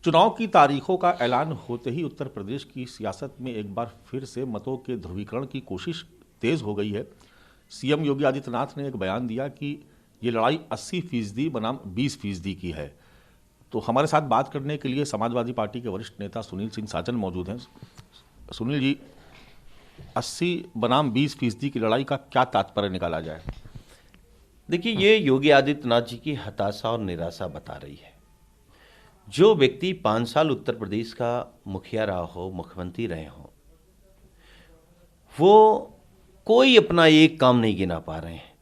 चुनाव की तारीखों का ऐलान होते ही उत्तर प्रदेश की सियासत में एक बार फिर से मतों के ध्रुवीकरण की कोशिश तेज हो गई है। सीएम योगी आदित्यनाथ ने एक बयान दिया कि ये लड़ाई 80% बनाम 20% की है। तो हमारे साथ बात करने के लिए समाजवादी पार्टी के वरिष्ठ नेता सुनील सिंह साजन मौजूद हैं। सुनील जी, 80 बनाम 20% की लड़ाई का क्या तात्पर्य निकाला जाए? देखिए, ये योगी आदित्यनाथ जी की हताशा और निराशा बता रही है। जो व्यक्ति 5 साल उत्तर प्रदेश का मुखिया रहा हो, मुख्यमंत्री रहे हो, वो कोई अपना एक काम नहीं गिना पा रहे हैं,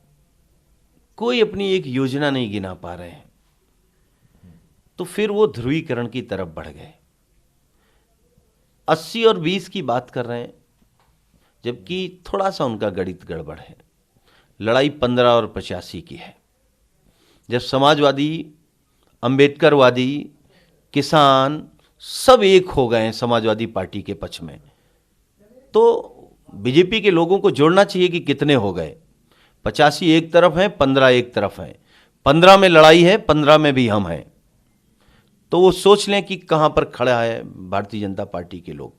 कोई अपनी एक योजना नहीं गिना पा रहे हैं, तो फिर वो ध्रुवीकरण की तरफ बढ़ गए। 80 और 20 की बात कर रहे हैं, जबकि थोड़ा सा उनका गणित गड़बड़ है। लड़ाई 15 और 85 की है। जब समाजवादी, अंबेडकरवादी, किसान सब एक हो गए हैं समाजवादी पार्टी के पक्ष में, तो बीजेपी के लोगों को जोड़ना चाहिए कि कितने हो गए। 85 एक तरफ हैं, 15 एक तरफ हैं। 15 में लड़ाई है, 15 में भी हम हैं। तो वो सोच लें कि कहां पर खड़ा है भारतीय जनता पार्टी के लोग।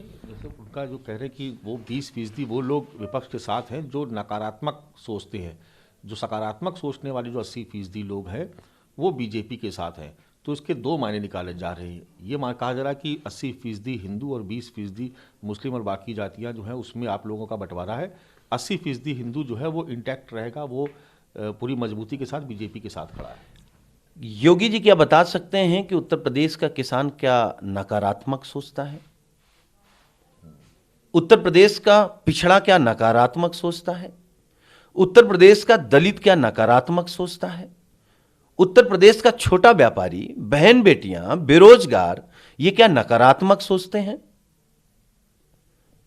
जैसे उनका जो कह रहे हैं कि वो 20% वो लोग विपक्ष के साथ हैं जो नकारात्मक सोचते हैं, जो सकारात्मक सोचने वाले जो 80% लोग हैं वो बीजेपी के साथ हैं। तो इसके दो मायने निकाले जा रहे हैं। ये कहा जा रहा है कि 80% हिंदू और 20% मुस्लिम और बाकी जातियां जो हैं उसमें आप लोगों का बंटवारा है। 80% हिंदू जो है वो इंटैक्ट रहेगा, वो पूरी मजबूती के साथ बीजेपी के साथ खड़ा है। योगी जी क्या बता सकते हैं कि उत्तर प्रदेश का किसान क्या नकारात्मक सोचता है? उत्तर प्रदेश का पिछड़ा क्या नकारात्मक सोचता है? उत्तर प्रदेश का दलित क्या नकारात्मक सोचता है? उत्तर प्रदेश का छोटा व्यापारी, बहन बेटियां, बेरोजगार, ये क्या नकारात्मक सोचते हैं?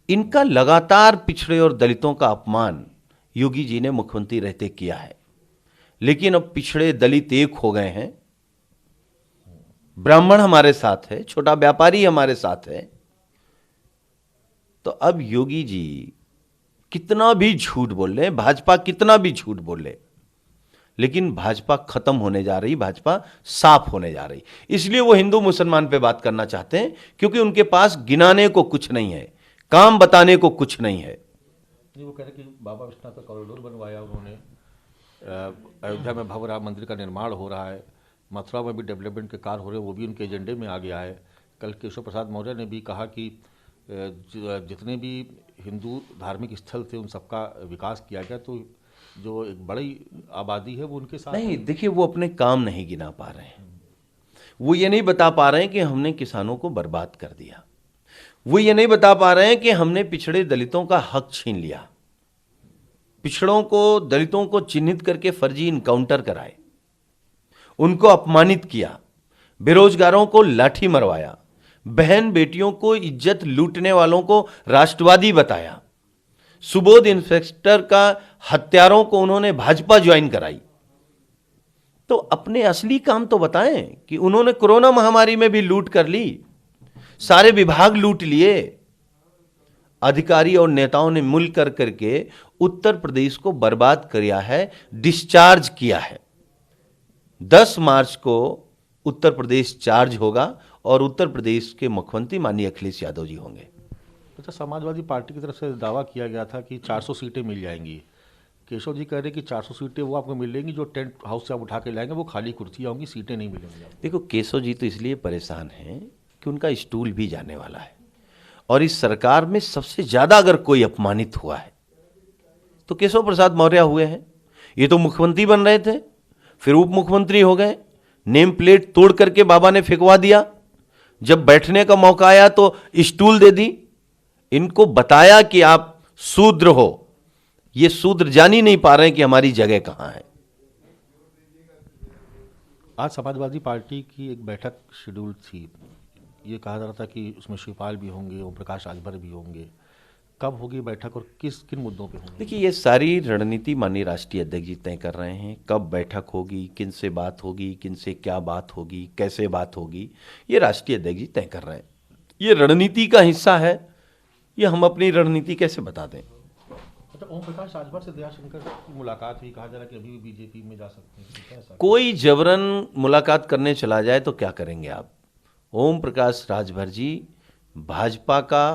इनका लगातार पिछड़े और दलितों का अपमान योगी जी ने मुख्यमंत्री रहते किया है। लेकिन अब पिछड़े दलित एक हो गए हैं, ब्राह्मण हमारे साथ है, छोटा व्यापारी हमारे साथ है। तो अब योगी जी कितना भी झूठ बोल ले, भाजपा कितना भी झूठ बोल ले, लेकिन भाजपा खत्म होने जा रही, भाजपा साफ होने जा रही। इसलिए वो हिंदू मुसलमान पे बात करना चाहते हैं, क्योंकि उनके पास गिनाने को कुछ नहीं है, काम बताने को कुछ नहीं है। वो कह रहे कि बाबा विश्वनाथ का कॉरिडोर बनवाया उन्होंने, अयोध्या में भव्य राम मंदिर का निर्माण हो रहा है, मथुरा में भी डेवलपमेंट के कार्य हो रहे हैं, वो भी उनके एजेंडे में आ गया है। कल केशव प्रसाद मौर्य ने भी कहा कि जितने भी हिंदू धार्मिक स्थल थे उन सबका विकास किया गया। तो जो एक बड़ी आबादी है वो उनके साथ नहीं, देखिए, वो अपने काम नहीं गिना पा रहे हैं। वो ये नहीं बता पा रहे हैं कि हमने किसानों को बर्बाद कर दिया। वो ये नहीं बता पा रहे हैं कि हमने पिछड़े दलितों का हक छीन लिया, पिछड़ों को, दलितों को चिन्हित करके फर्जी इनकाउंटर कराए, उनको अपमानित किया, बेरोजगारों को लाठी मरवाया, बहन बेटियों को इज्जत लूटने वालों को राष्ट्रवादी बताया, सुबोध इंस्पेक्टर का हत्यारों को उन्होंने भाजपा ज्वाइन कराई। तो अपने असली काम तो बताएं कि उन्होंने कोरोना महामारी में भी लूट कर ली, सारे विभाग लूट लिए। अधिकारी और नेताओं ने मिल कर करके उत्तर प्रदेश को बर्बाद किया है, डिस्चार्ज किया है। 10 मार्च को उत्तर प्रदेश चार्ज होगा और उत्तर प्रदेश के मुख्यमंत्री माननीय अखिलेश यादव जी होंगे। अच्छा, समाजवादी पार्टी की तरफ से दावा किया गया था कि 400 सीटें मिल जाएंगी। केशव जी कह रहे कि 400 सीटें वो आपको मिलेंगी जो टेंट हाउस से आप उठा के लाएंगे, वो खाली कुर्सियाँ होंगी, सीटें नहीं मिलेंगी। देखो, केशव जी तो इसलिए परेशान हैं कि उनका स्टूल भी जाने वाला है, और इस सरकार में सबसे ज्यादा अगर कोई अपमानित हुआ है तो केशव प्रसाद मौर्य हुए हैं। ये तो मुख्यमंत्री बन रहे थे, फिर उप मुख्यमंत्री हो गए, नेम प्लेट तोड़ करके बाबा ने फेंकवा दिया। जब बैठने का मौका आया तो स्टूल दे दी। इनको बताया कि आप शूद्र हो, ये शूद्र जान ही नहीं पा रहे हैं कि हमारी जगह कहां है। आज समाजवादी पार्टी की एक बैठक शेड्यूल थी, ये कहा जा रहा था कि उसमें शिवपाल भी होंगे, ओम प्रकाश राजभर भी होंगे। कब होगी बैठक और किन मुद्दों पे होगी? देखिए, ये सारी रणनीति माननीय राष्ट्रीय अध्यक्ष जी तय कर रहे हैं। कब बैठक होगी, किन से बात होगी, किन से क्या बात होगी, कैसे बात होगी, ये राष्ट्रीय अध्यक्ष जी तय कर रहे हैं। ये रणनीति का हिस्सा है, ये हम अपनी रणनीति कैसे बता दें। अच्छा, ओम प्रकाश राजभर से दयाशंकर की मुलाकात हुई, कहा जा रहा है कि अभी भी बीजेपी में जा सकते हैं। कोई जबरन मुलाकात करने चला जाए तो क्या करेंगे आप? ओम प्रकाश राजभर जी भाजपा का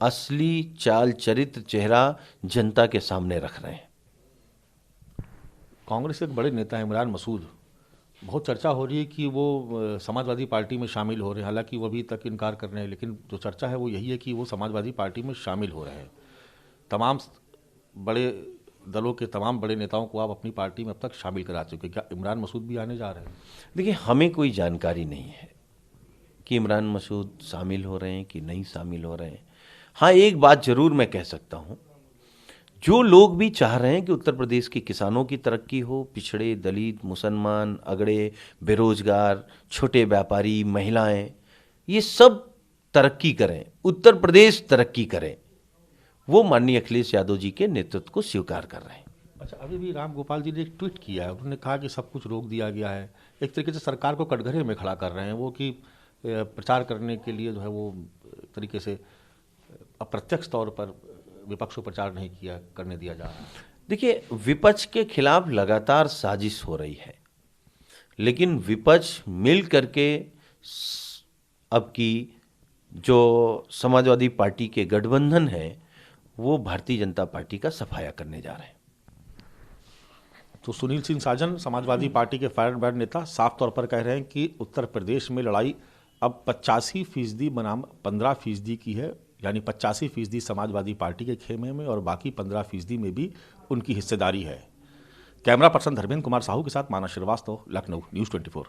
असली चाल चरित्र चेहरा जनता के सामने रख रहे हैं। कांग्रेस के एक बड़े नेता हैं इमरान मसूद, बहुत चर्चा हो रही है कि वो समाजवादी पार्टी में शामिल हो रहे हैं। हालांकि वो अभी तक इनकार कर रहे हैं, लेकिन जो चर्चा है वो यही है कि वो समाजवादी पार्टी में शामिल हो रहे हैं। तमाम बड़े दलों के तमाम बड़े नेताओं को आप अपनी पार्टी में अब तक शामिल करा चुके हैं, क्या इमरान मसूद भी आने जा रहे हैं? देखिए, हमें कोई जानकारी नहीं है कि इमरान मसूद शामिल हो रहे हैं कि नहीं शामिल हो रहे हैं। हाँ, एक बात जरूर मैं कह सकता हूँ, जो लोग भी चाह रहे हैं कि उत्तर प्रदेश के किसानों की तरक्की हो, पिछड़े, दलित, मुसलमान, अगड़े, बेरोजगार, छोटे व्यापारी, महिलाएं, ये सब तरक्की करें, उत्तर प्रदेश तरक्की करे, वो माननीय अखिलेश यादव जी के नेतृत्व को स्वीकार कर रहे हैं। अच्छा, अभी भी राम गोपाल जी ने एक ट्वीट किया है, उन्होंने कहा कि सब कुछ रोक दिया गया है। एक तरीके से सरकार को कटघरे में खड़ा कर रहे हैं वो, कि प्रचार करने के लिए जो है वो एक तरीके से अप्रत्यक्ष तौर पर विपक्ष को प्रचार नहीं किया करने दिया जा रहा है। देखिए, विपक्ष के खिलाफ लगातार साजिश हो रही है, लेकिन विपक्ष मिल करके अब की जो समाजवादी पार्टी के गठबंधन है वो भारतीय जनता पार्टी का सफाया करने जा रहे हैं। तो सुनील सिंह साजन, समाजवादी पार्टी के फायर ब्रांड नेता, साफ तौर पर कह रहे हैं कि उत्तर प्रदेश में लड़ाई अब 85% बनाम 15% की है, यानी 85% समाजवादी पार्टी के खेमे में और बाकी 15% में भी उनकी हिस्सेदारी है। कैमरा पर्सन धर्मेंद्र कुमार साहू के साथ मानस श्रीवास्तव, लखनऊ, न्यूज़ 24।